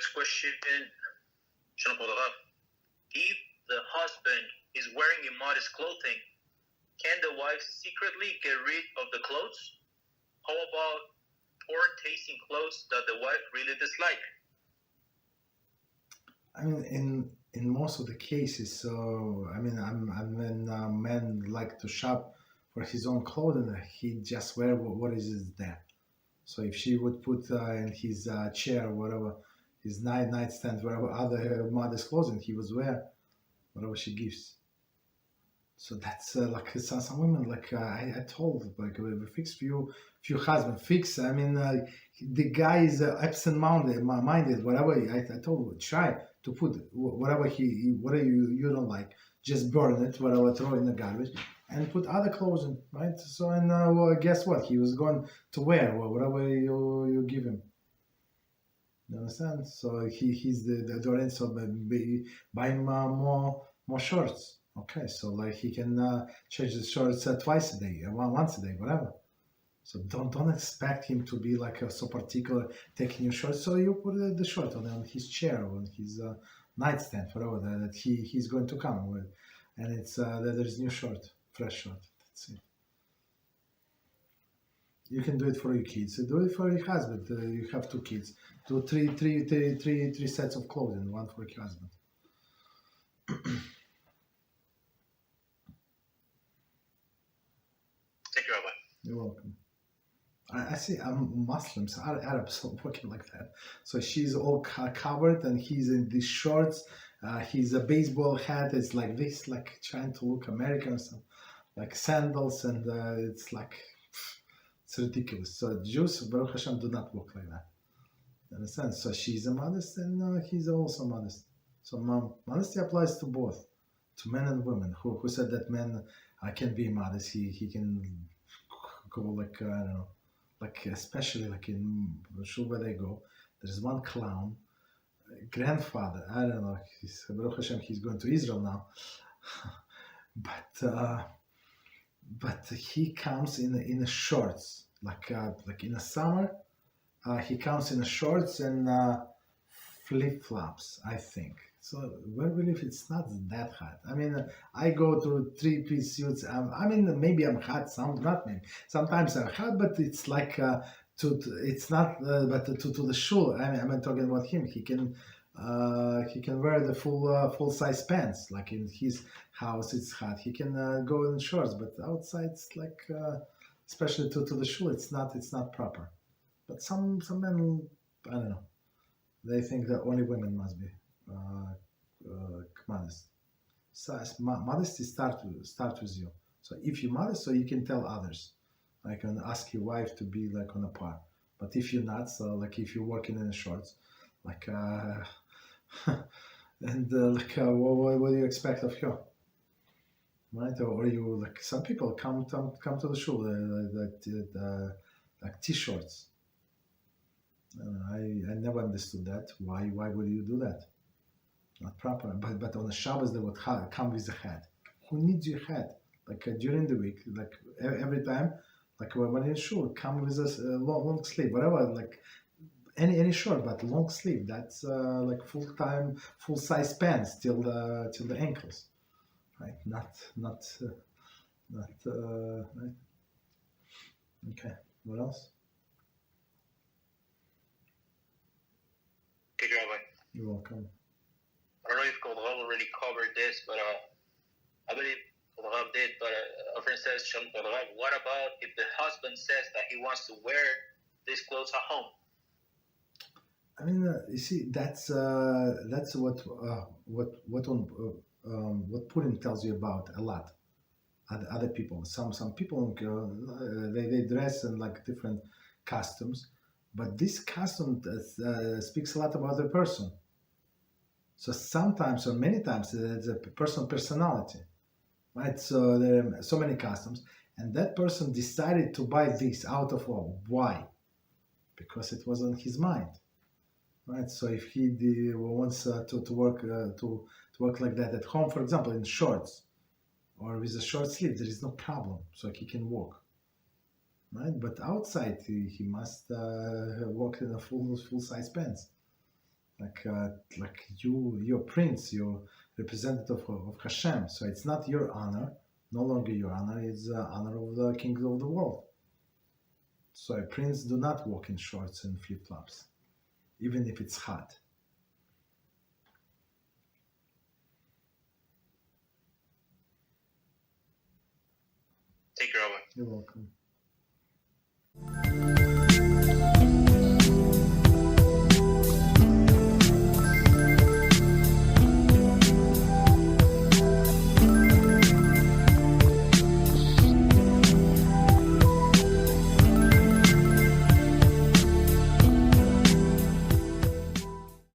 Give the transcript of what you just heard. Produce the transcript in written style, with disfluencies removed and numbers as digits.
next question, Shalom Rav. If the husband is wearing immodest clothing, can the wife secretly get rid of the clothes? How about poor-tasting clothes that the wife really dislike? I mean, in most of the cases, so I mean, when a man like to shop for his own clothing, he just wear what is there. So if she would put in his chair, whatever, his nightstand, whatever other modest clothing, he would wear whatever she gives. So that's like some women, like I told, like we fix few husband fix. I mean, the guy is absent-minded, whatever. I told him, try to put whatever whatever you don't like, just burn it, whatever, throw it in the garbage, and put other clothes in, right? So and well, guess what? He was going to wear whatever you give him. You understand? So he's the audience of buy him more shorts. Okay, so like he can change the shorts twice a day, once a day, whatever. So don't expect him to be like so particular taking your shorts. So you put the short on his chair, on his nightstand, whatever that he's going to come with, and it's there's new short, fresh short. That's it. You can do it for your kids. Do it for your husband. You have 2 kids. Do three sets of clothing, one for your husband. Thank you, Rabbi. You're welcome. I see Muslims, Arabs working like that. So she's all covered and he's in these shorts. He's a baseball hat. It's like this, like trying to look American or something. Like sandals, and it's like, it's ridiculous. So Jews, Baruch Hashem, do not walk like that. You understand? So she's a modest and he's also modest. So modesty applies to both, to men and women. Who said that men can be modest? He can go like, I don't know, like especially like in Shul where they go, there's one clown, grandfather, I don't know, Baruch Hashem, he's going to Israel now, but he comes in a shorts, like in the summer, he comes in a shorts and flip-flops, I think. So where we live, it's not that hot. I mean, I go to 3-piece suits. I mean, maybe I'm hot, not maybe. Sometimes I'm hot, but it's like it's not. But to the shul. I mean, I'm talking about him. He can wear the full size pants. Like in his house, it's hot. He can go in shorts, but outside, it's like, especially to the shul, it's not proper. But some men, I don't know. They think that only women must be modest. So modesty start with you. So if you're modest, so you can tell others. I can ask your wife to be like on a par. But if you're not, so like if you're working in shorts, like and what do you expect of her? Right? Or you like some people come to the shul like t-shirts. I never understood that. Why would you do that? Not proper. But on the Shabbos they would come with a hat. Who needs your hat? Like during the week, like every time, like when you're shul, come with a long sleeve, whatever. Like any short, but long sleeve. That's like full size pants till the ankles, right? Not right. Okay. What else? Thank you, Rabbi. You're welcome. I don't know if Rav already covered this, but I believe Rav did. But a friend says, Shalom Rav, what about if the husband says that he wants to wear these clothes at home? I mean, you see, that's what Purim tells you about a lot. Other people, some people, they dress in like different costumes, but this costume speaks a lot about the person. So sometimes, or many times, it's a personal personality, right? So there are so many customs, and that person decided to buy this out of all. Why? Because it was on his mind, right? So if he wants to work like that at home, for example, in shorts or with a short sleeve, there is no problem. So he can walk, right? But outside, he must walk in a full size pants. like you're prince, you're representative of Hashem. So it's not your honor, no longer your honor. It's the honor of the king of the world. So a prince do not walk in shorts and flip flops, even if it's hot. Take care, Rabbi. You're welcome.